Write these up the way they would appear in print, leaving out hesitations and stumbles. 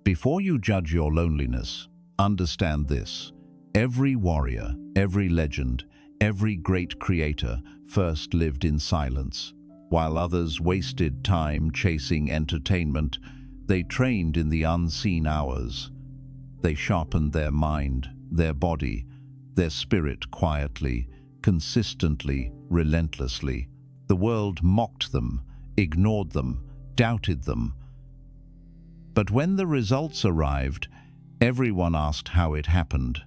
Before you judge your loneliness, understand this. Every warrior, every legend, every great creator first lived in silence. While others wasted time chasing entertainment, they trained in the unseen hours. They sharpened their mind, their body, their spirit quietly, consistently, relentlessly. The world mocked them, ignored them, doubted them. But when the results arrived, everyone asked how it happened.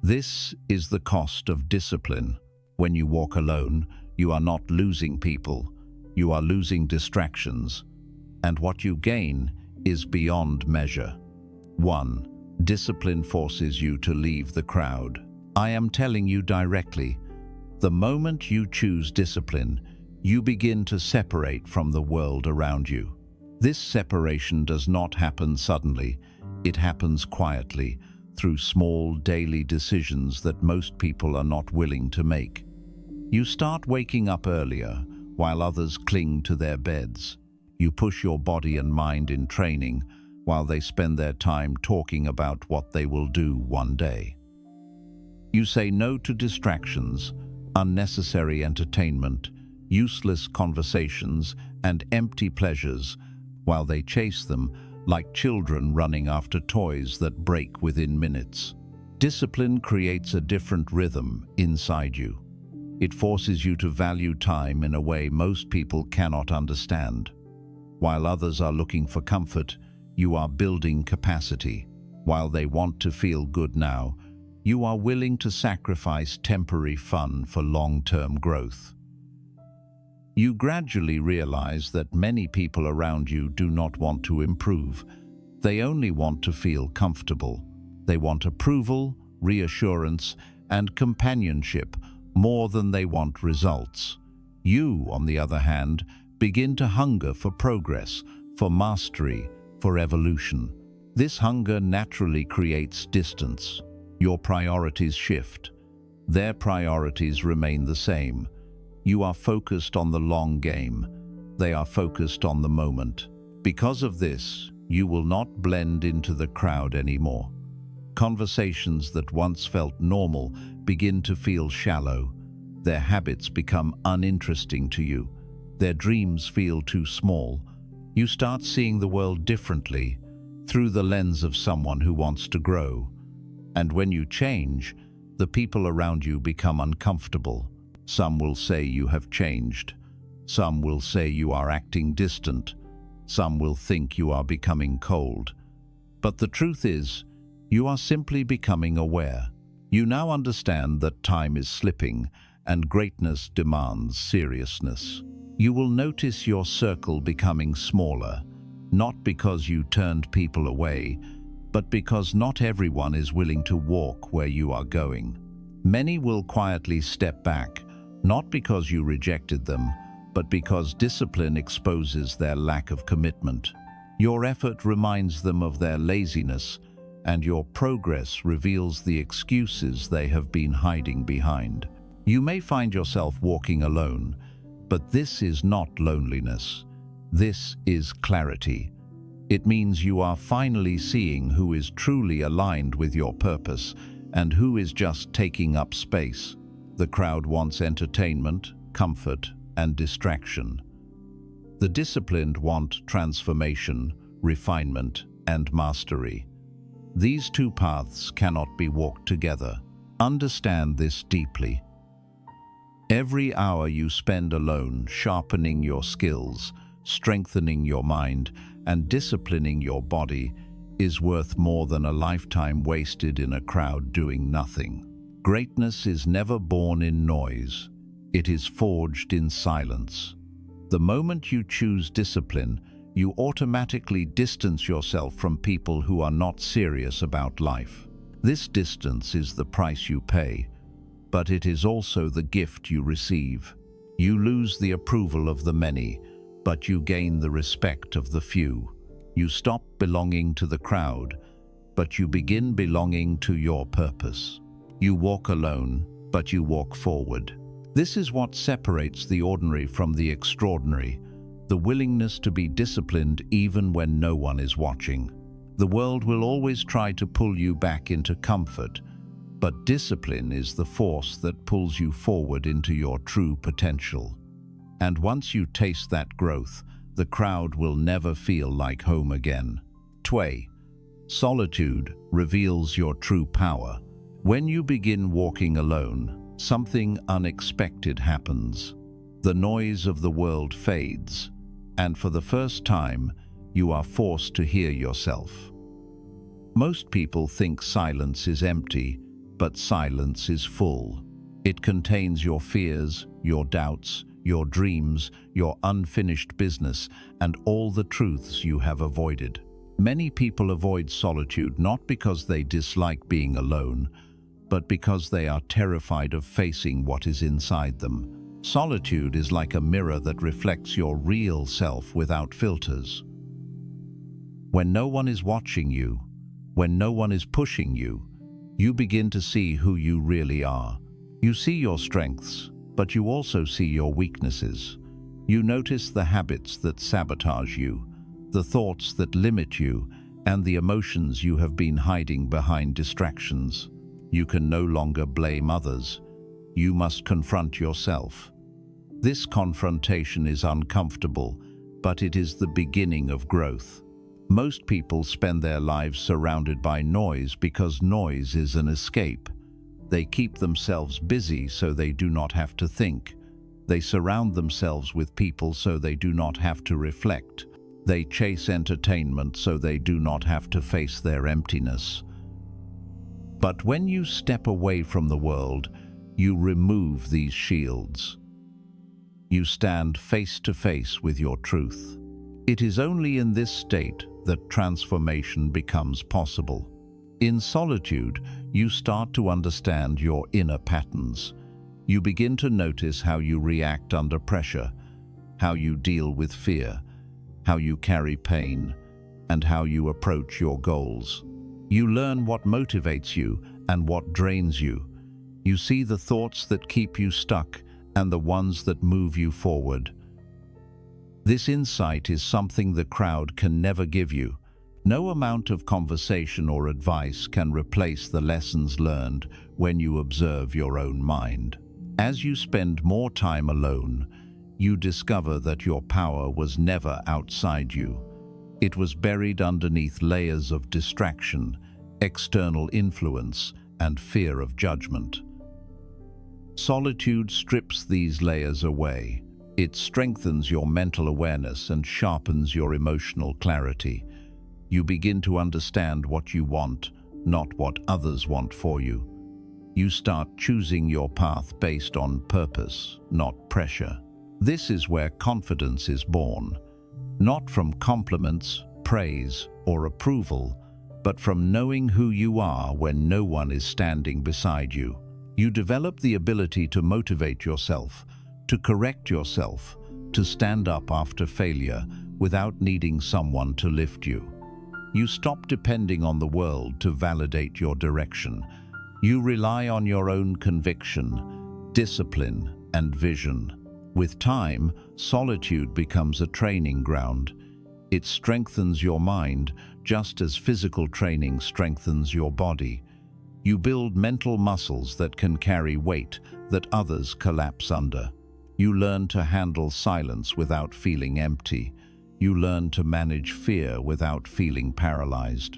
This is the cost of discipline. When you walk alone, you are not losing people, you are losing distractions. And what you gain is beyond measure. 1. Discipline forces you to leave the crowd. I am telling you directly, the moment you choose discipline, you begin to separate from the world around you. This separation does not happen suddenly, it happens quietly, through small daily decisions that most people are not willing to make. You start waking up earlier, while others cling to their beds. You push your body and mind in training, while they spend their time talking about what they will do one day. You say no to distractions, unnecessary entertainment, useless conversations, and empty pleasures, while they chase them like children running after toys that break within minutes. Discipline creates a different rhythm inside you. It forces you to value time in a way most people cannot understand. While others are looking for comfort, you are building capacity. While they want to feel good now, you are willing to sacrifice temporary fun for long-term growth. You gradually realize that many people around you do not want to improve. They only want to feel comfortable. They want approval, reassurance, and companionship more than they want results. You, on the other hand, begin to hunger for progress, for mastery, for evolution. This hunger naturally creates distance. Your priorities shift. Their priorities remain the same. You are focused on the long game. They are focused on the moment. Because of this, you will not blend into the crowd anymore. Conversations that once felt normal begin to feel shallow. Their habits become uninteresting to you. Their dreams feel too small. You start seeing the world differently, through the lens of someone who wants to grow. And when you change, the people around you become uncomfortable. Some will say you have changed. Some will say you are acting distant. Some will think you are becoming cold. But the truth is, you are simply becoming aware. You now understand that time is slipping and greatness demands seriousness. You will notice your circle becoming smaller, not because you turned people away, but because not everyone is willing to walk where you are going. Many will quietly step back, not because you rejected them, but because discipline exposes their lack of commitment. Your effort reminds them of their laziness, and your progress reveals the excuses they have been hiding behind. You may find yourself walking alone, but this is not loneliness. This is clarity. It means you are finally seeing who is truly aligned with your purpose and who is just taking up space. The crowd wants entertainment, comfort, and distraction. The disciplined want transformation, refinement, and mastery. These two paths cannot be walked together. Understand this deeply. Every hour you spend alone, sharpening your skills, strengthening your mind, and disciplining your body, is worth more than a lifetime wasted in a crowd doing nothing. Greatness is never born in noise. It is forged in silence. The moment you choose discipline, you automatically distance yourself from people who are not serious about life. This distance is the price you pay, but it is also the gift you receive. You lose the approval of the many, but you gain the respect of the few. You stop belonging to the crowd, but you begin belonging to your purpose. You walk alone, but you walk forward. This is what separates the ordinary from the extraordinary, the willingness to be disciplined even when no one is watching. The world will always try to pull you back into comfort, but discipline is the force that pulls you forward into your true potential. And once you taste that growth, the crowd will never feel like home again. 2. Solitude reveals your true power. When you begin walking alone, something unexpected happens. The noise of the world fades, and for the first time, you are forced to hear yourself. Most people think silence is empty, but silence is full. It contains your fears, your doubts, your dreams, your unfinished business, and all the truths you have avoided. Many people avoid solitude not because they dislike being alone, but because they are terrified of facing what is inside them. Solitude is like a mirror that reflects your real self without filters. When no one is watching you, when no one is pushing you, you begin to see who you really are. You see your strengths, but you also see your weaknesses. You notice the habits that sabotage you, the thoughts that limit you, and the emotions you have been hiding behind distractions. You can no longer blame others. You must confront yourself. This confrontation is uncomfortable, but it is the beginning of growth. Most people spend their lives surrounded by noise because noise is an escape. They keep themselves busy so they do not have to think. They surround themselves with people so they do not have to reflect. They chase entertainment so they do not have to face their emptiness. But when you step away from the world, you remove these shields. You stand face to face with your truth. It is only in this state that transformation becomes possible. In solitude, you start to understand your inner patterns. You begin to notice how you react under pressure, how you deal with fear, how you carry pain, and how you approach your goals. You learn what motivates you and what drains you. You see the thoughts that keep you stuck and the ones that move you forward. This insight is something the crowd can never give you. No amount of conversation or advice can replace the lessons learned when you observe your own mind. As you spend more time alone, you discover that your power was never outside you. It was buried underneath layers of distraction, external influence, and fear of judgment. Solitude strips these layers away. It strengthens your mental awareness and sharpens your emotional clarity. You begin to understand what you want, not what others want for you. You start choosing your path based on purpose, not pressure. This is where confidence is born, not from compliments, praise, or approval, but from knowing who you are when no one is standing beside you. You develop the ability to motivate yourself, to correct yourself, to stand up after failure without needing someone to lift you. You stop depending on the world to validate your direction. You rely on your own conviction, discipline, and vision. With time, solitude becomes a training ground. It strengthens your mind just as physical training strengthens your body. You build mental muscles that can carry weight that others collapse under. You learn to handle silence without feeling empty. You learn to manage fear without feeling paralyzed.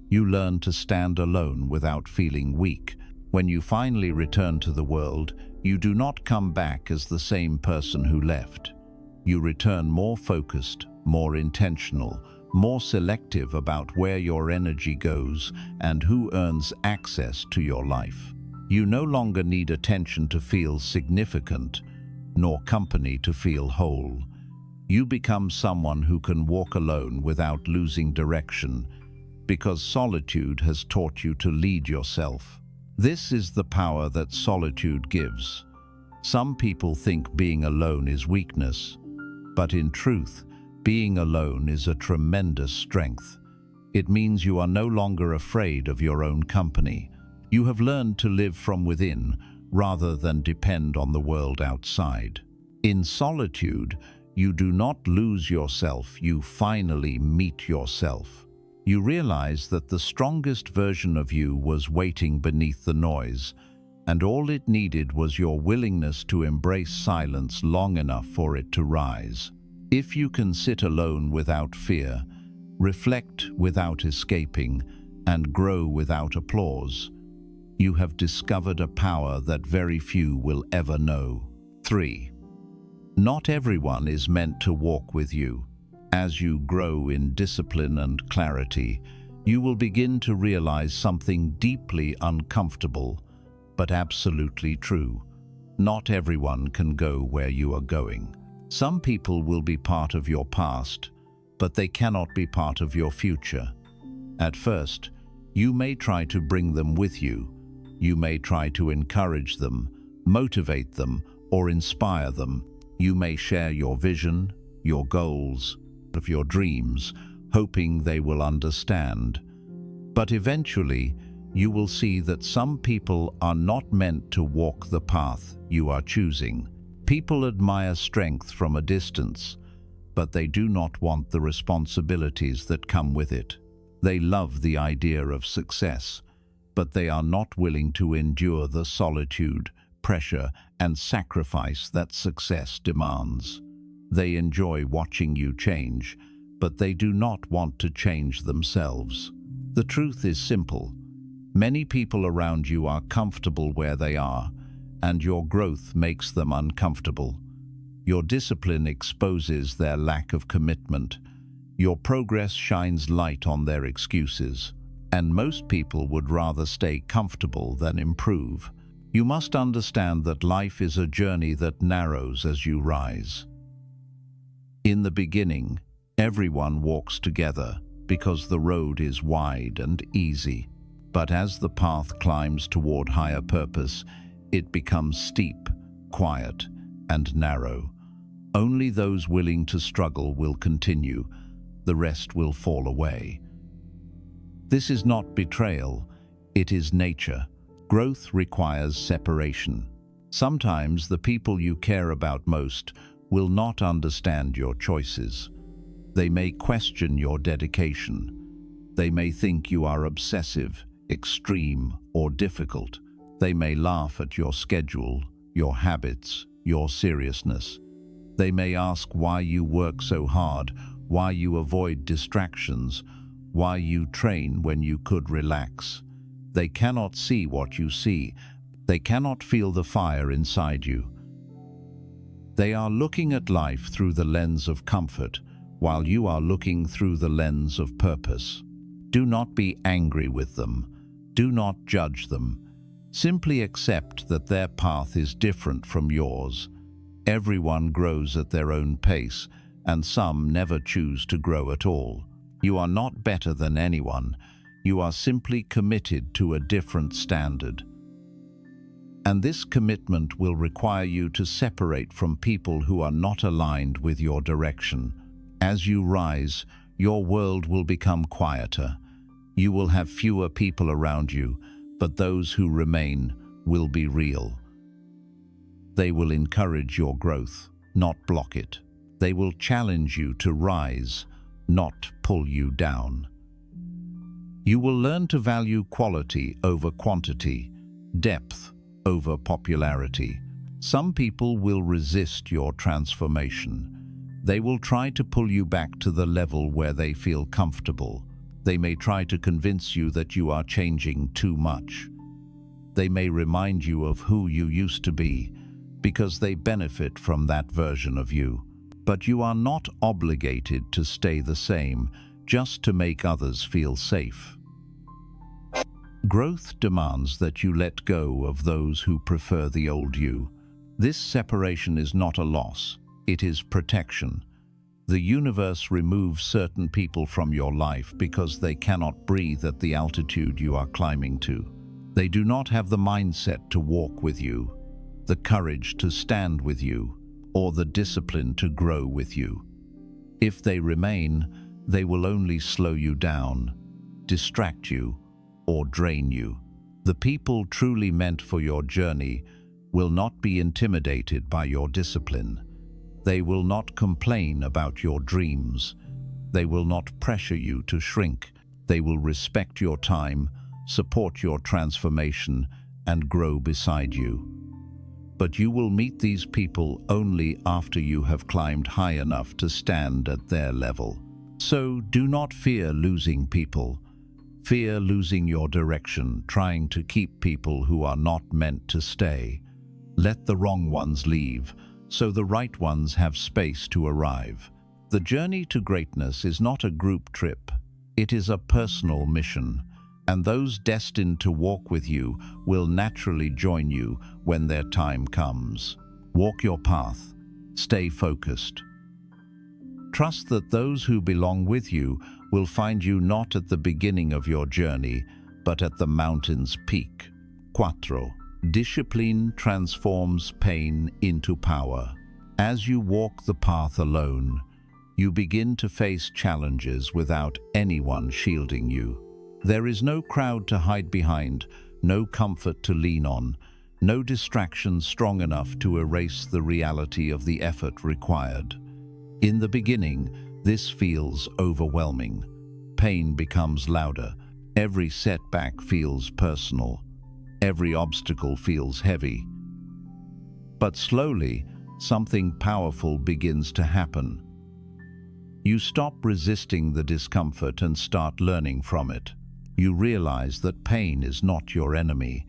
You learn to stand alone without feeling weak. When you finally return to the world, you do not come back as the same person who left. You return more focused, more intentional, more selective about where your energy goes and who earns access to your life. You no longer need attention to feel significant, nor company to feel whole. You become someone who can walk alone without losing direction, because solitude has taught you to lead yourself. This is the power that solitude gives. Some people think being alone is weakness, but in truth, being alone is a tremendous strength. It means you are no longer afraid of your own company. You have learned to live from within rather than depend on the world outside. In solitude, you do not lose yourself, you finally meet yourself. You realize that the strongest version of you was waiting beneath the noise, and all it needed was your willingness to embrace silence long enough for it to rise. If you can sit alone without fear, reflect without escaping, and grow without applause, you have discovered a power that very few will ever know. 3. Not everyone is meant to walk with you. As you grow in discipline and clarity, you will begin to realize something deeply uncomfortable, but absolutely true. Not everyone can go where you are going. Some people will be part of your past, but they cannot be part of your future. At first, you may try to bring them with you. You may try to encourage them, motivate them, or inspire them. You may share your vision, your goals, of your dreams, hoping they will understand. But eventually, you will see that some people are not meant to walk the path you are choosing. People admire strength from a distance, but they do not want the responsibilities that come with it. They love the idea of success, but they are not willing to endure the solitude, pressure, and sacrifice that success demands. They enjoy watching you change, but they do not want to change themselves. The truth is simple. Many people around you are comfortable where they are, and your growth makes them uncomfortable. Your discipline exposes their lack of commitment. Your progress shines light on their excuses, and most people would rather stay comfortable than improve. You must understand that life is a journey that narrows as you rise. In the beginning, everyone walks together because the road is wide and easy. But as the path climbs toward higher purpose, it becomes steep, quiet, and narrow. Only those willing to struggle will continue. The rest will fall away. This is not betrayal, it is nature. Growth requires separation. Sometimes the people you care about most will not understand your choices. They may question your dedication. They may think you are obsessive, extreme, or difficult. They may laugh at your schedule, your habits, your seriousness. They may ask why you work so hard, why you avoid distractions, why you train when you could relax. They cannot see what you see. They cannot feel the fire inside you. They are looking at life through the lens of comfort, while you are looking through the lens of purpose. Do not be angry with them. Do not judge them. Simply accept that their path is different from yours. Everyone grows at their own pace, and some never choose to grow at all. You are not better than anyone. You are simply committed to a different standard. And this commitment will require you to separate from people who are not aligned with your direction. As you rise, your world will become quieter. You will have fewer people around you, but those who remain will be real. They will encourage your growth, not block it. They will challenge you to rise, not pull you down. You will learn to value quality over quantity, depth over popularity. Some people will resist your transformation. They will try to pull you back to the level where they feel comfortable. They may try to convince you that you are changing too much. They may remind you of who you used to be, because they benefit from that version of you. But you are not obligated to stay the same just to make others feel safe. Growth demands that you let go of those who prefer the old you. This separation is not a loss, it is protection. The universe removes certain people from your life because they cannot breathe at the altitude you are climbing to. They do not have the mindset to walk with you, the courage to stand with you, or the discipline to grow with you. If they remain, they will only slow you down, distract you, or drain you. The people truly meant for your journey will not be intimidated by your discipline. They will not complain about your dreams. They will not pressure you to shrink. They will respect your time, support your transformation, and grow beside you. But you will meet these people only after you have climbed high enough to stand at their level. So do not fear losing people. Fear losing your direction, trying to keep people who are not meant to stay. Let the wrong ones leave, so the right ones have space to arrive. The journey to greatness is not a group trip. It is a personal mission, and those destined to walk with you will naturally join you when their time comes. Walk your path. Stay focused. Trust that those who belong with you will find you not at the beginning of your journey, but at the mountain's peak. 4. Discipline transforms pain into power. As you walk the path alone, you begin to face challenges without anyone shielding you. There is no crowd to hide behind, no comfort to lean on, no distraction strong enough to erase the reality of the effort required. In the beginning, this feels overwhelming. Pain becomes louder. Every setback feels personal. Every obstacle feels heavy. But slowly, something powerful begins to happen. You stop resisting the discomfort and start learning from it. You realize that pain is not your enemy.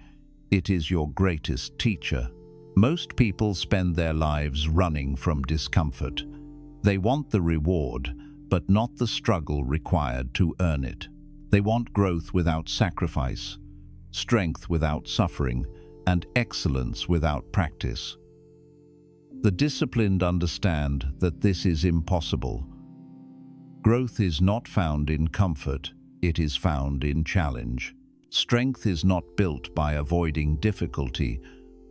It is your greatest teacher. Most people spend their lives running from discomfort. They want the reward, but not the struggle required to earn it. They want growth without sacrifice, strength without suffering, and excellence without practice. The disciplined understand that this is impossible. Growth is not found in comfort, it is found in challenge. Strength is not built by avoiding difficulty,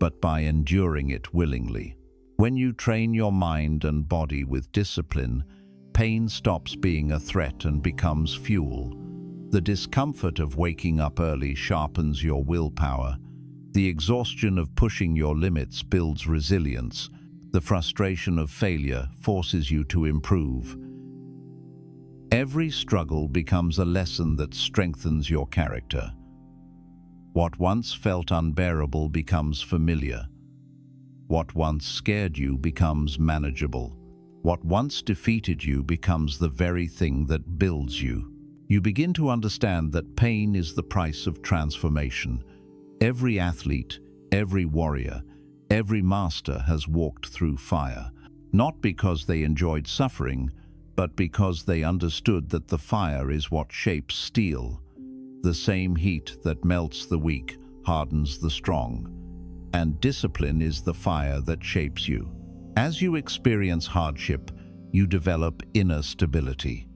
but by enduring it willingly. When you train your mind and body with discipline, pain stops being a threat and becomes fuel. The discomfort of waking up early sharpens your willpower. The exhaustion of pushing your limits builds resilience. The frustration of failure forces you to improve. Every struggle becomes a lesson that strengthens your character. What once felt unbearable becomes familiar. What once scared you becomes manageable. What once defeated you becomes the very thing that builds you. You begin to understand that pain is the price of transformation. Every athlete, every warrior, every master has walked through fire, not because they enjoyed suffering, but because they understood that the fire is what shapes steel. The same heat that melts the weak hardens the strong. And discipline is the fire that shapes you. As you experience hardship, you develop inner stability.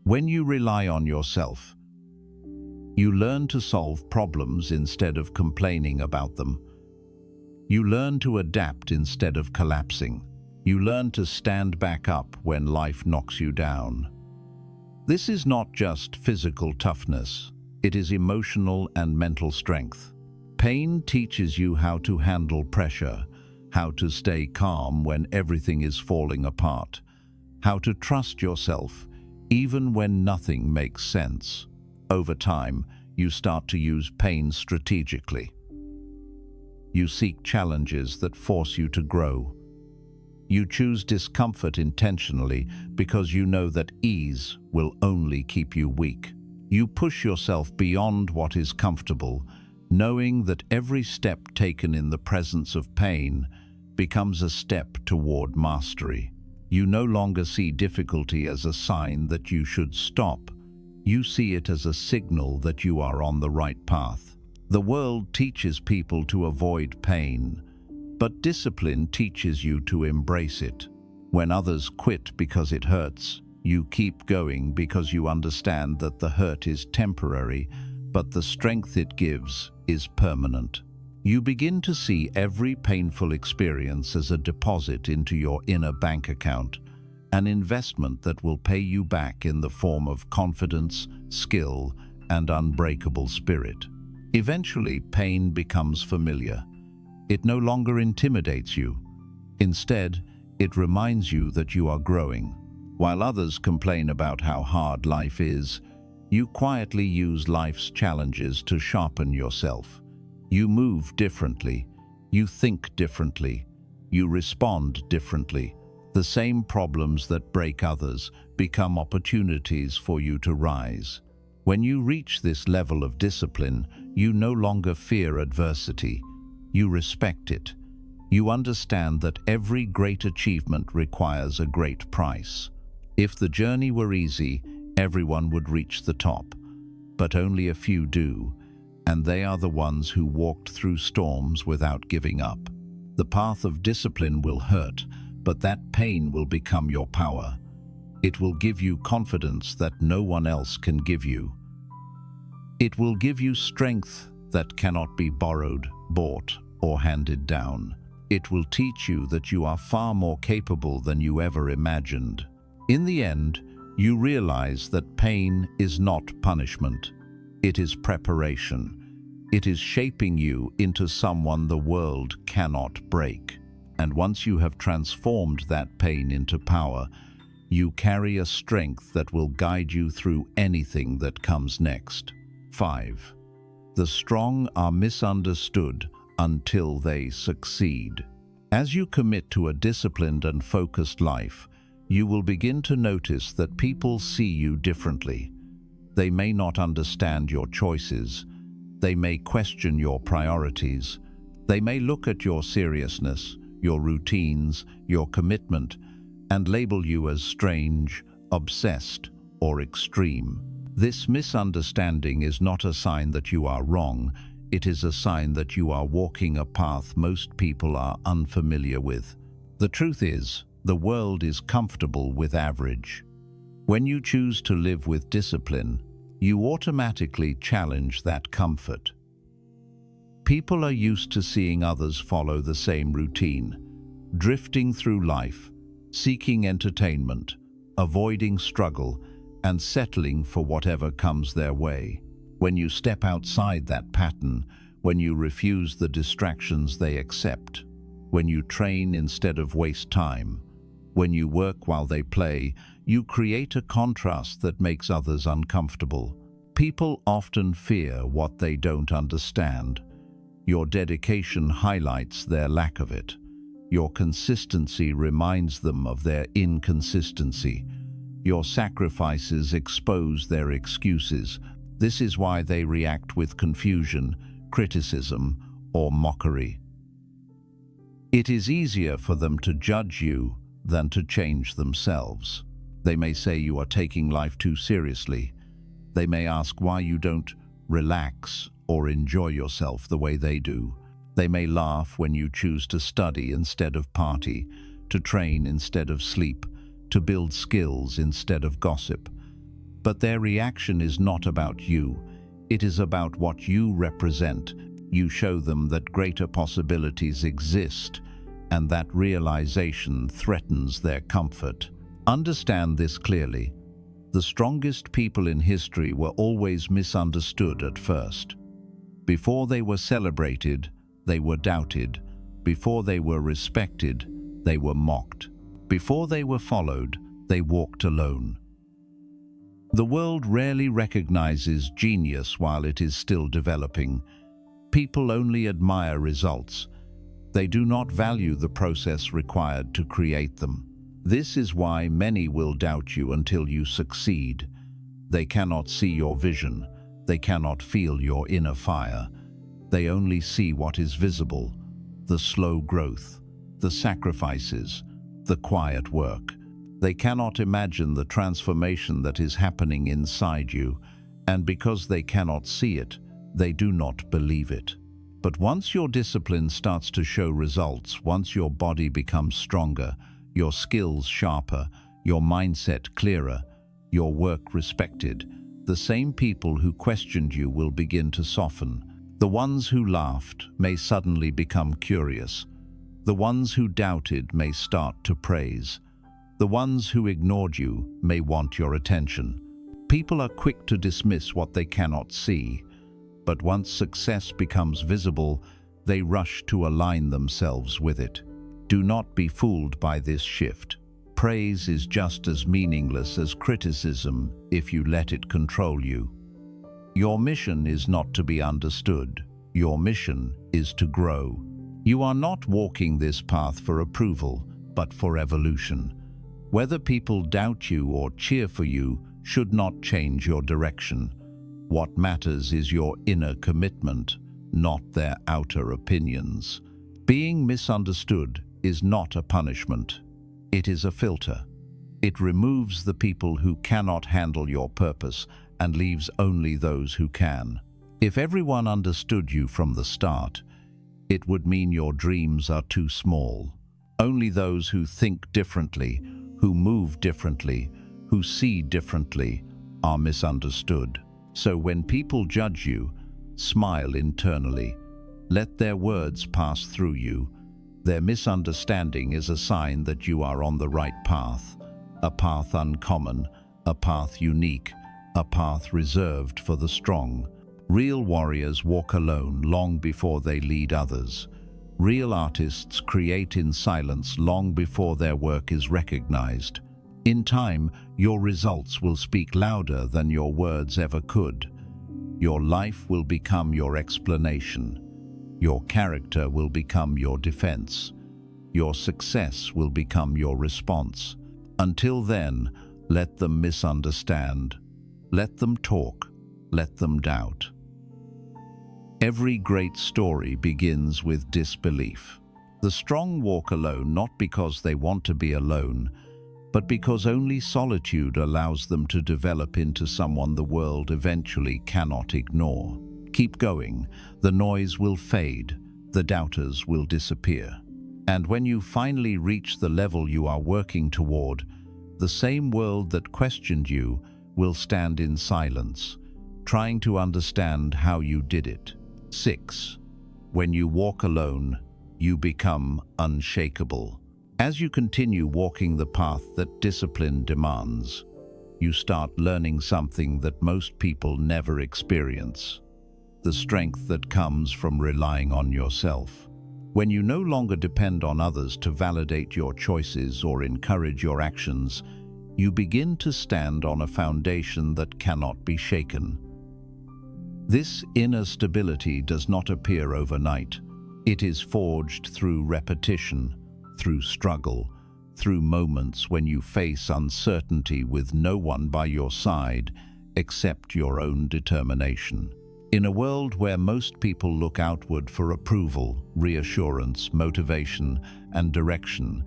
When you rely on yourself, you learn to solve problems instead of complaining about them. You learn to adapt instead of collapsing. You learn to stand back up when life knocks you down. This is not just physical toughness, it is emotional and mental strength. Pain teaches you how to handle pressure, how to stay calm when everything is falling apart, how to trust yourself even when nothing makes sense. Over time, you start to use pain strategically. You seek challenges that force you to grow. You choose discomfort intentionally because you know that ease will only keep you weak. You push yourself beyond what is comfortable, knowing that every step taken in the presence of pain becomes a step toward mastery. You no longer see difficulty as a sign that you should stop. You see it as a signal that you are on the right path. The world teaches people to avoid pain, but discipline teaches you to embrace it. When others quit because it hurts, you keep going because you understand that the hurt is temporary, but the strength it gives is permanent. You begin to see every painful experience as a deposit into your inner bank account, an investment that will pay you back in the form of confidence, skill, and unbreakable spirit. Eventually, pain becomes familiar. It no longer intimidates you. Instead, it reminds you that you are growing. While others complain about how hard life is, You quietly use life's challenges to sharpen yourself. You move differently. You think differently. You respond differently. The same problems that break others become opportunities for you to rise. When you reach this level of discipline, you no longer fear adversity. You respect it. You understand that every great achievement requires a great price. If the journey were easy, everyone would reach the top. But only a few do, and they are the ones who walked through storms without giving up. The path of discipline will hurt, but that pain will become your power. It will give you confidence that no one else can give you. It will give you strength that cannot be borrowed, bought, or handed down. It will teach you that you are far more capable than you ever imagined. In the end, you realize that pain is not punishment. It is preparation. It is shaping you into someone the world cannot break. And once you have transformed that pain into power, you carry a strength that will guide you through anything that comes next. 5. The strong are misunderstood until they succeed. As you commit to a disciplined and focused life, you will begin to notice that people see you differently. They may not understand your choices. They may question your priorities. They may look at your seriousness, your routines, your commitment, and label you as strange, obsessed, or extreme. This misunderstanding is not a sign that you are wrong. It is a sign that you are walking a path most people are unfamiliar with. The truth is, the world is comfortable with average. When you choose to live with discipline, you automatically challenge that comfort. People are used to seeing others follow the same routine, drifting through life, seeking entertainment, avoiding struggle, and settling for whatever comes their way. When you step outside that pattern, when you refuse the distractions they accept, when you train instead of waste time, when you work while they play, you create a contrast that makes others uncomfortable. People often fear what they don't understand. Your dedication highlights their lack of it. Your consistency reminds them of their inconsistency. Your sacrifices expose their excuses. This is why they react with confusion, criticism, or mockery. It is easier for them to judge you than to change themselves. They may say you are taking life too seriously. They may ask why you don't relax or enjoy yourself the way they do. They may laugh when you choose to study instead of party, to train instead of sleep, to build skills instead of gossip. But their reaction is not about you. It is about what you represent. You show them that greater possibilities exist, and that realization threatens their comfort. Understand this clearly. The strongest people in history were always misunderstood at first. Before they were celebrated, they were doubted. Before they were respected, they were mocked. Before they were followed, they walked alone. The world rarely recognizes genius while it is still developing. People only admire results. They do not value the process required to create them. This is why many will doubt you until you succeed. They cannot see your vision. They cannot feel your inner fire. They only see what is visible, the slow growth, the sacrifices, the quiet work. They cannot imagine the transformation that is happening inside you, and because they cannot see it, they do not believe it. But once your discipline starts to show results, once your body becomes stronger, your skills sharper, your mindset clearer, your work respected, the same people who questioned you will begin to soften. The ones who laughed may suddenly become curious. The ones who doubted may start to praise. The ones who ignored you may want your attention. People are quick to dismiss what they cannot see, but once success becomes visible, they rush to align themselves with it. Do not be fooled by this shift. praise is just as meaningless as criticism if you let it control you. Your mission is not to be understood. Your mission is to grow. You are not walking this path for approval, but for evolution. Whether people doubt you or cheer for you should not change your direction. What matters is your inner commitment, not their outer opinions. Being misunderstood is not a punishment. It is a filter. It removes the people who cannot handle your purpose and leaves only those who can. If everyone understood you from the start, it would mean your dreams are too small. Only those who think differently, who move differently, who see differently, are misunderstood. So when people judge you, smile internally. Let their words pass through you. Their misunderstanding is a sign that you are on the right path, a path uncommon, a path unique, a path reserved for the strong. Real warriors walk alone long before they lead others. Real artists create in silence long before their work is recognized. In time, your results will speak louder than your words ever could. Your life will become your explanation. Your character will become your defense. Your success will become your response. Until then, let them misunderstand. Let them talk. Let them doubt. Every great story begins with disbelief. The strong walk alone not because they want to be alone, but because only solitude allows them to develop into someone the world eventually cannot ignore. Keep going. The noise will fade. The doubters will disappear. And when you finally reach the level you are working toward, the same world that questioned you will stand in silence, trying to understand how you did it. 6. When you walk alone, you become unshakable. As you continue walking the path that discipline demands, you start learning something that most people never experience: the strength that comes from relying on yourself. When you no longer depend on others to validate your choices or encourage your actions, you begin to stand on a foundation that cannot be shaken. This inner stability does not appear overnight. It is forged through repetition, through struggle, through moments when you face uncertainty with no one by your side except your own determination. In a world where most people look outward for approval, reassurance, motivation, and direction,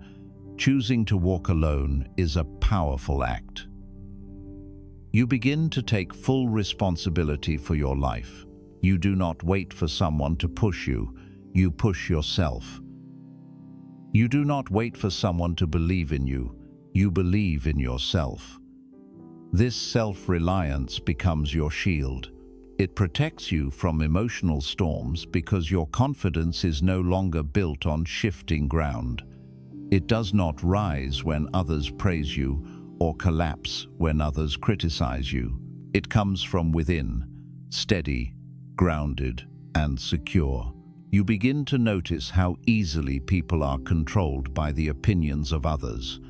choosing to walk alone is a powerful act. You begin to take full responsibility for your life. You do not wait for someone to push you. You push yourself. You do not wait for someone to believe in you. You believe in yourself. This self-reliance becomes your shield. It protects you from emotional storms because your confidence is no longer built on shifting ground. It does not rise when others praise you or collapse when others criticize you. It comes from within, steady, grounded, and secure. You begin to notice how easily people are controlled by the opinions of others.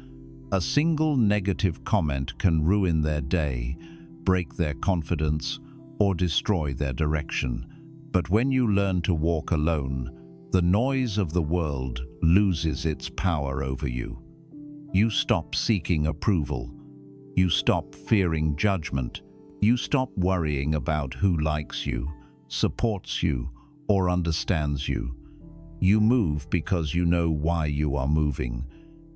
A single negative comment can ruin their day, break their confidence, or destroy their direction. But when you learn to walk alone, the noise of the world loses its power over you. You stop seeking approval. You stop fearing judgment. You stop worrying about who likes you, supports you, or understands you. You move because you know why you are moving.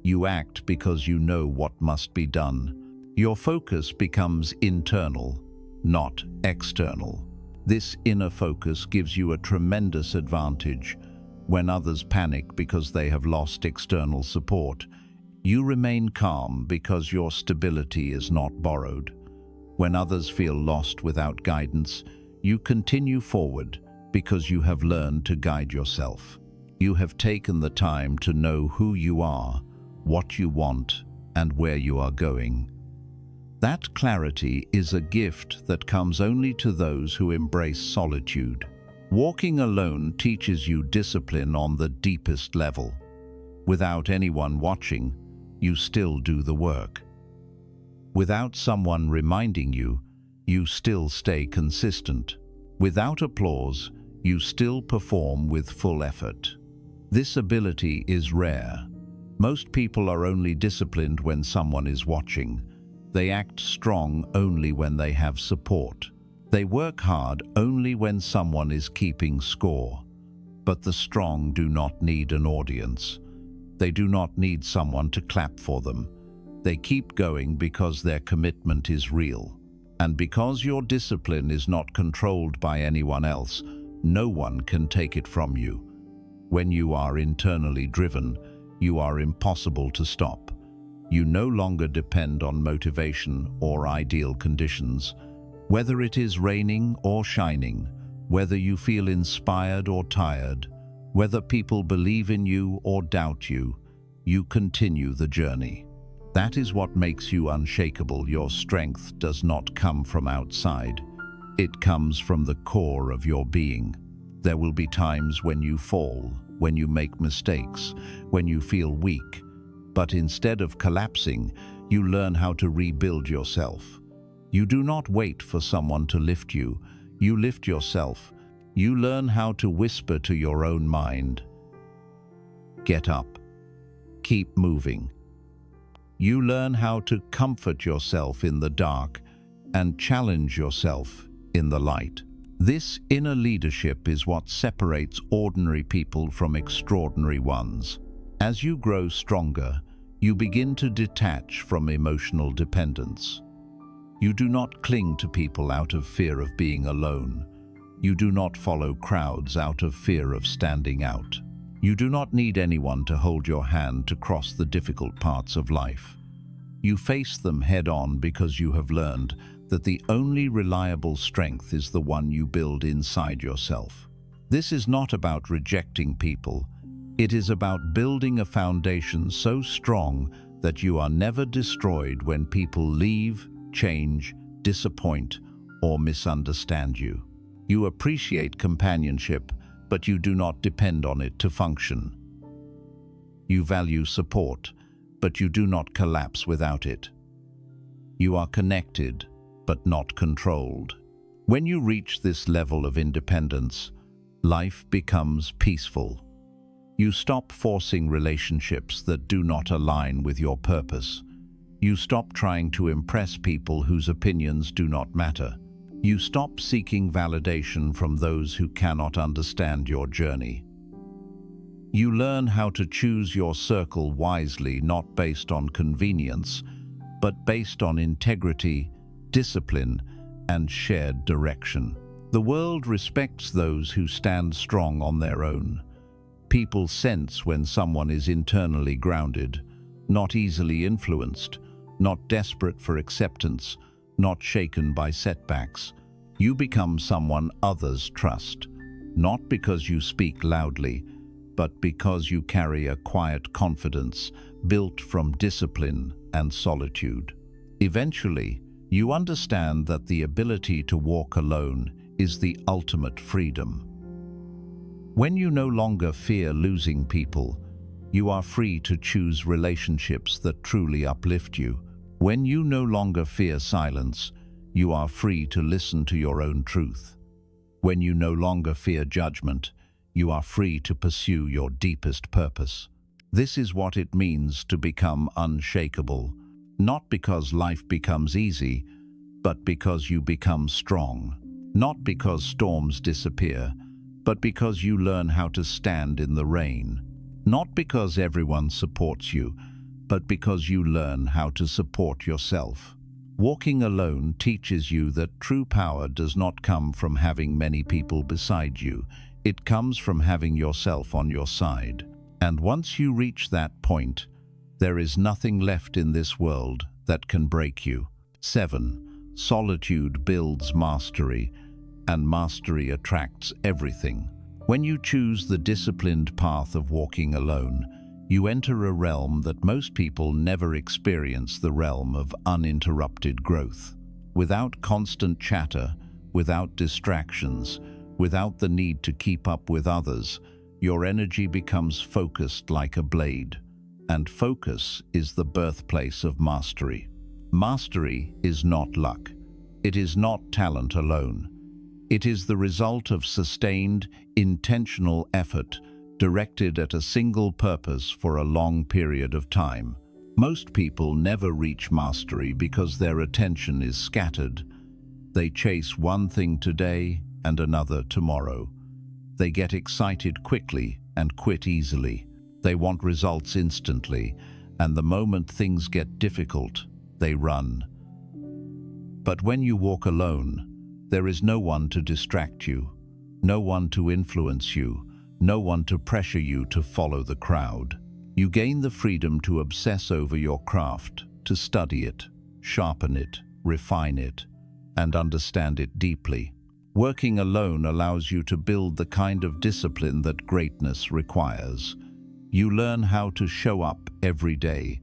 You act because you know what must be done. Your focus becomes internal, not external. This inner focus gives you a tremendous advantage. When others panic because they have lost external support, you remain calm because your stability is not borrowed. When others feel lost without guidance, you continue forward because you have learned to guide yourself. You have taken the time to know who you are, what you want, and where you are going. That clarity is a gift that comes only to those who embrace solitude. Walking alone teaches you discipline on the deepest level. Without anyone watching, you still do the work. Without someone reminding you, you still stay consistent. Without applause, you still perform with full effort. This ability is rare. Most people are only disciplined when someone is watching. They act strong only when they have support. They work hard only when someone is keeping score. But the strong do not need an audience. They do not need someone to clap for them. They keep going because their commitment is real. And because your discipline is not controlled by anyone else, no one can take it from you. When you are internally driven, you are impossible to stop. You no longer depend on motivation or ideal conditions. Whether it is raining or shining, whether you feel inspired or tired, whether people believe in you or doubt you, you continue the journey. That is what makes you unshakable. Your strength does not come from outside. It comes from the core of your being. There will be times when you fall, when you make mistakes, when you feel weak. But instead of collapsing, you learn how to rebuild yourself. You do not wait for someone to lift you. You lift yourself. You learn how to whisper to your own mind. Get up. Keep moving. You learn how to comfort yourself in the dark and challenge yourself in the light. This inner leadership is what separates ordinary people from extraordinary ones. As you grow stronger, you begin to detach from emotional dependence. You do not cling to people out of fear of being alone. You do not follow crowds out of fear of standing out. You do not need anyone to hold your hand to cross the difficult parts of life. You face them head-on because you have learned that the only reliable strength is the one you build inside yourself. This is not about rejecting people. It is about building a foundation so strong that you are never destroyed when people leave, change, disappoint, or misunderstand you. You appreciate companionship, but you do not depend on it to function. You value support, but you do not collapse without it. You are connected, but not controlled. When you reach this level of independence, life becomes peaceful. You stop forcing relationships that do not align with your purpose. You stop trying to impress people whose opinions do not matter. You stop seeking validation from those who cannot understand your journey. You learn how to choose your circle wisely, not based on convenience, but based on integrity, discipline, and shared direction. The world respects those who stand strong on their own. People sense when someone is internally grounded, not easily influenced, not desperate for acceptance, not shaken by setbacks. You become someone others trust, not because you speak loudly, but because you carry a quiet confidence built from discipline and solitude. Eventually, you understand that the ability to walk alone is the ultimate freedom. When you no longer fear losing people, you are free to choose relationships that truly uplift you. When you no longer fear silence, you are free to listen to your own truth. When you no longer fear judgment, you are free to pursue your deepest purpose. This is what it means to become unshakable, not because life becomes easy, but because you become strong. Not because storms disappear, but because you learn how to stand in the rain. Not because everyone supports you, but because you learn how to support yourself. Walking alone teaches you that true power does not come from having many people beside you. It comes from having yourself on your side. And once you reach that point, there is nothing left in this world that can break you. 7. Solitude builds mastery, and mastery attracts everything. When you choose the disciplined path of walking alone, you enter a realm that most people never experience, the realm of uninterrupted growth. Without constant chatter, without distractions, without the need to keep up with others, your energy becomes focused like a blade. and focus is the birthplace of mastery. Mastery is not luck. It is not talent alone. It is the result of sustained, intentional effort directed at a single purpose for a long period of time. Most people never reach mastery because their attention is scattered. They chase one thing today and another tomorrow. They get excited quickly and quit easily. They want results instantly, and the moment things get difficult, they run. But when you walk alone, there is no one to distract you, no one to influence you, no one to pressure you to follow the crowd. You gain the freedom to obsess over your craft, to study it, sharpen it, refine it, and understand it deeply. Working alone allows you to build the kind of discipline that greatness requires. You learn how to show up every day,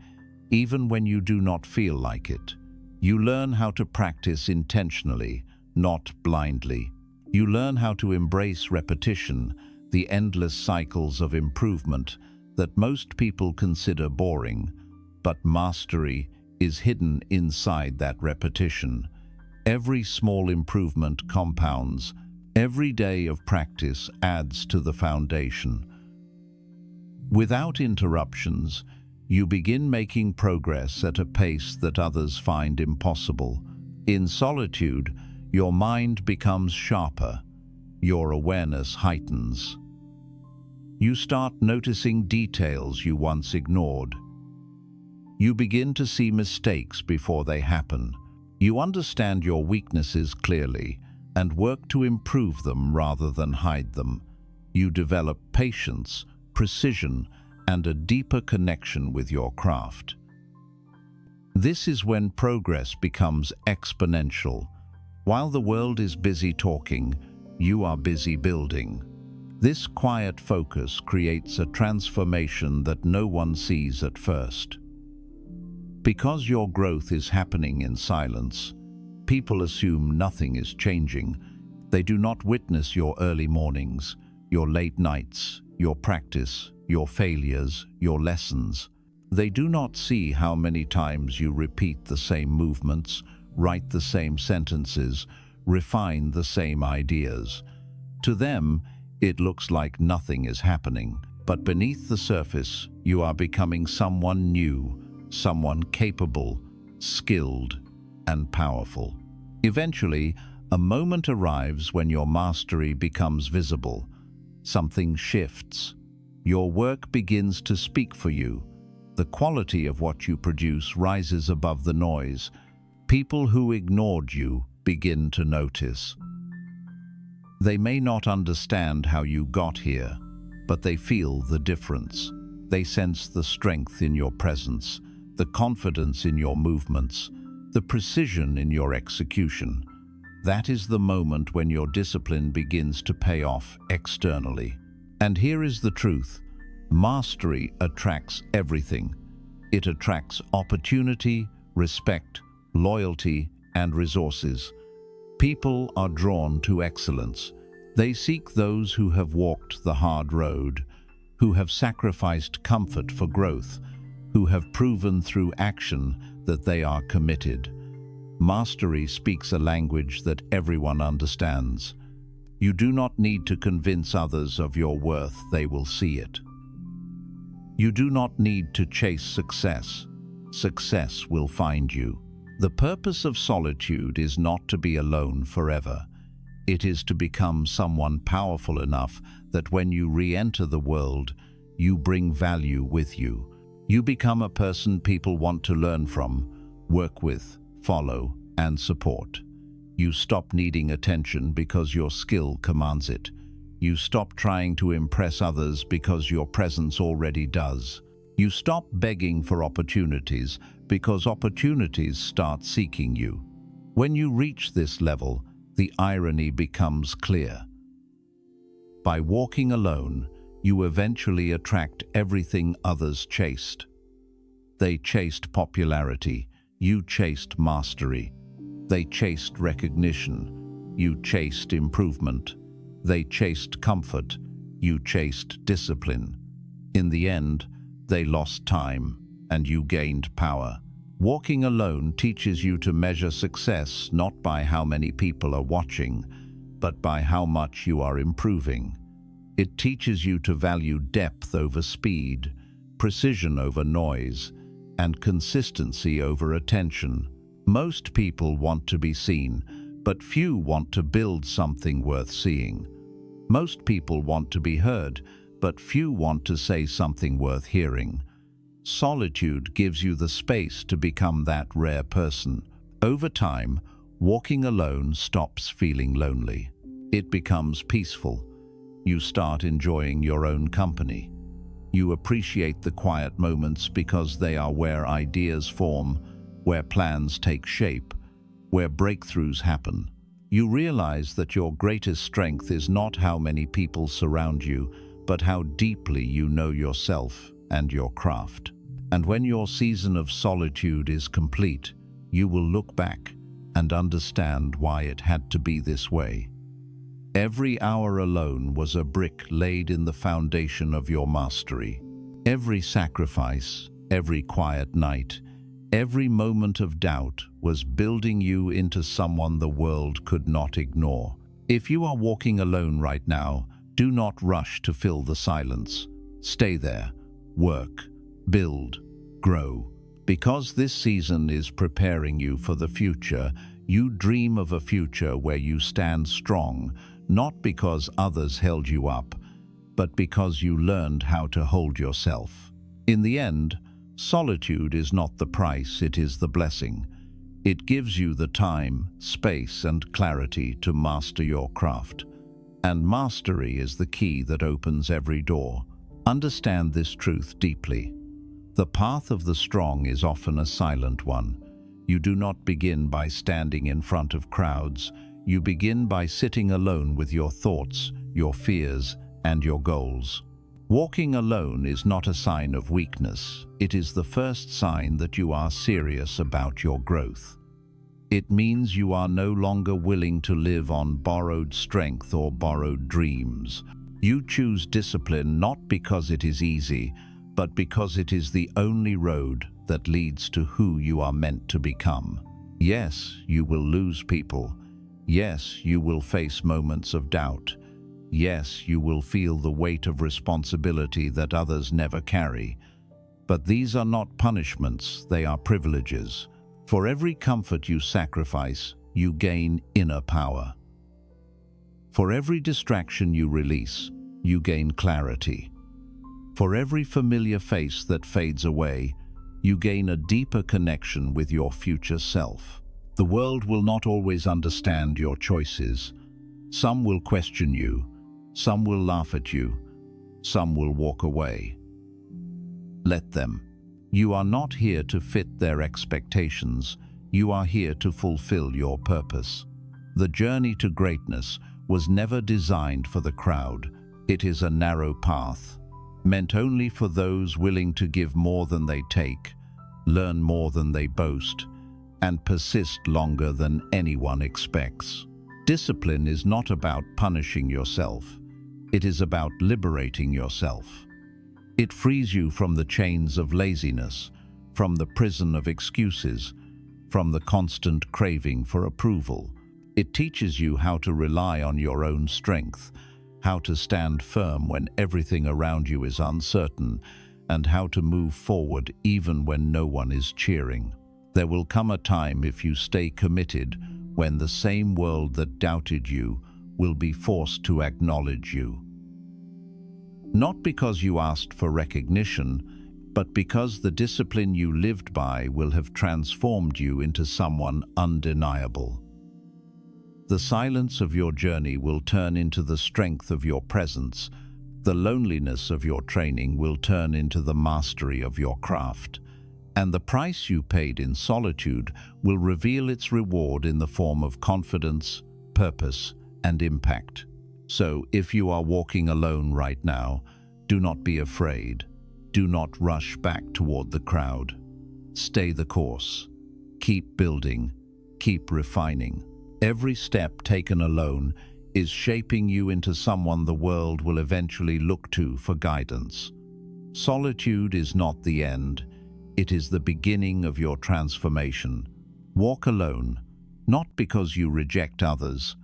even when you do not feel like it. You learn how to practice intentionally, not blindly. You learn how to embrace repetition, the endless cycles of improvement that most people consider boring, but mastery is hidden inside that repetition. Every small improvement compounds. Every day of practice adds to the foundation. Without interruptions, you begin making progress at a pace that others find impossible. In solitude, your mind becomes sharper. Your awareness heightens. You start noticing details you once ignored. You begin to see mistakes before they happen. You understand your weaknesses clearly and work to improve them rather than hide them. You develop patience, precision, and a deeper connection with your craft. This is when progress becomes exponential. While the world is busy talking, you are busy building. This quiet focus creates a transformation that no one sees at first. Because your growth is happening in silence, people assume nothing is changing. They do not witness your early mornings, your late nights, your practice, your failures, your lessons. They do not see how many times you repeat the same movements, write the same sentences, refine the same ideas. To them, it looks like nothing is happening, but beneath the surface, you are becoming someone new, someone capable, skilled, and powerful. Eventually, a moment arrives when your mastery becomes visible. Something shifts. Your work begins to speak for you. The quality of what you produce rises above the noise. People who ignored you begin to notice. They may not understand how you got here, but they feel the difference. They sense the strength in your presence, the confidence in your movements, the precision in your execution. That is the moment when your discipline begins to pay off externally. And here is the truth. Mastery attracts everything. It attracts opportunity, respect, loyalty, and resources. People are drawn to excellence. They seek those who have walked the hard road, who have sacrificed comfort for growth, who have proven through action that they are committed. Mastery speaks a language that everyone understands. You do not need to convince others of your worth, they will see it. You do not need to chase success. Success will find you. The purpose of solitude is not to be alone forever. It is to become someone powerful enough that when you re-enter the world, you bring value with you. You become a person people want to learn from, work with, follow, and support. You stop needing attention because your skill commands it. You stop trying to impress others because your presence already does. You stop begging for opportunities because opportunities start seeking you. When you reach this level, the irony becomes clear. By walking alone, you eventually attract everything others chased. They chased popularity, you chased mastery. They chased recognition, you chased improvement. They chased comfort, you chased discipline. In the end, They lost time, and you gained power. Walking alone teaches you to measure success not by how many people are watching, but by how much you are improving. It teaches you to value depth over speed, precision over noise, and consistency over attention. Most people want to be seen, but few want to build something worth seeing. Most people want to be heard, but few want to say something worth hearing. Solitude gives you the space to become that rare person. Over time, walking alone stops feeling lonely. It becomes peaceful. You start enjoying your own company. You appreciate the quiet moments because they are where ideas form, where plans take shape, where breakthroughs happen. You realize that your greatest strength is not how many people surround you, but how deeply you know yourself and your craft. And when your season of solitude is complete, you will look back and understand why it had to be this way. Every hour alone was a brick laid in the foundation of your mastery. Every sacrifice, every quiet night, every moment of doubt was building you into someone the world could not ignore. If you are walking alone right now, do not rush to fill the silence. Stay there, work, build, grow. Because this season is preparing you for the future, you dream of a future where you stand strong, not because others held you up, but because you learned how to hold yourself. In the end, solitude is not the price, it is the blessing. It gives you the time, space, and clarity to master your craft. And mastery is the key that opens every door. Understand this truth deeply. The path of the strong is often a silent one. You do not begin by standing in front of crowds. You begin by sitting alone with your thoughts, your fears, and your goals. Walking alone is not a sign of weakness. It is the first sign that you are serious about your growth. It means you are no longer willing to live on borrowed strength or borrowed dreams. You choose discipline not because it is easy, but because it is the only road that leads to who you are meant to become. Yes, you will lose people. Yes, you will face moments of doubt. Yes, you will feel the weight of responsibility that others never carry. But these are not punishments, they are privileges. For every comfort you sacrifice, you gain inner power. For every distraction you release, you gain clarity. For every familiar face that fades away, you gain a deeper connection with your future self. The world will not always understand your choices. Some will question you, some will laugh at you, some will walk away. Let them. You are not here to fit their expectations, you are here to fulfill your purpose. The journey to greatness was never designed for the crowd. It is a narrow path, meant only for those willing to give more than they take, learn more than they boast, and persist longer than anyone expects. Discipline is not about punishing yourself. It is about liberating yourself. It frees you from the chains of laziness, from the prison of excuses, from the constant craving for approval. It teaches you how to rely on your own strength, how to stand firm when everything around you is uncertain, and how to move forward even when no one is cheering. There will come a time, if you stay committed, when the same world that doubted you will be forced to acknowledge you. Not because you asked for recognition, but because the discipline you lived by will have transformed you into someone undeniable. The silence of your journey will turn into the strength of your presence. The loneliness of your training will turn into the mastery of your craft. And the price you paid in solitude will reveal its reward in the form of confidence, purpose, and impact. So, if you are walking alone right now, do not be afraid. Do not rush back toward the crowd. Stay the course. Keep building. Keep refining. Every step taken alone is shaping you into someone the world will eventually look to for guidance. Solitude is not the end, it is the beginning of your transformation. Walk alone, not because you reject others,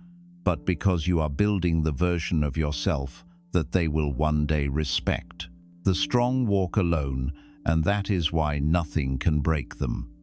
but because you are building the version of yourself that they will one day respect. The strong walk alone, and that is why nothing can break them.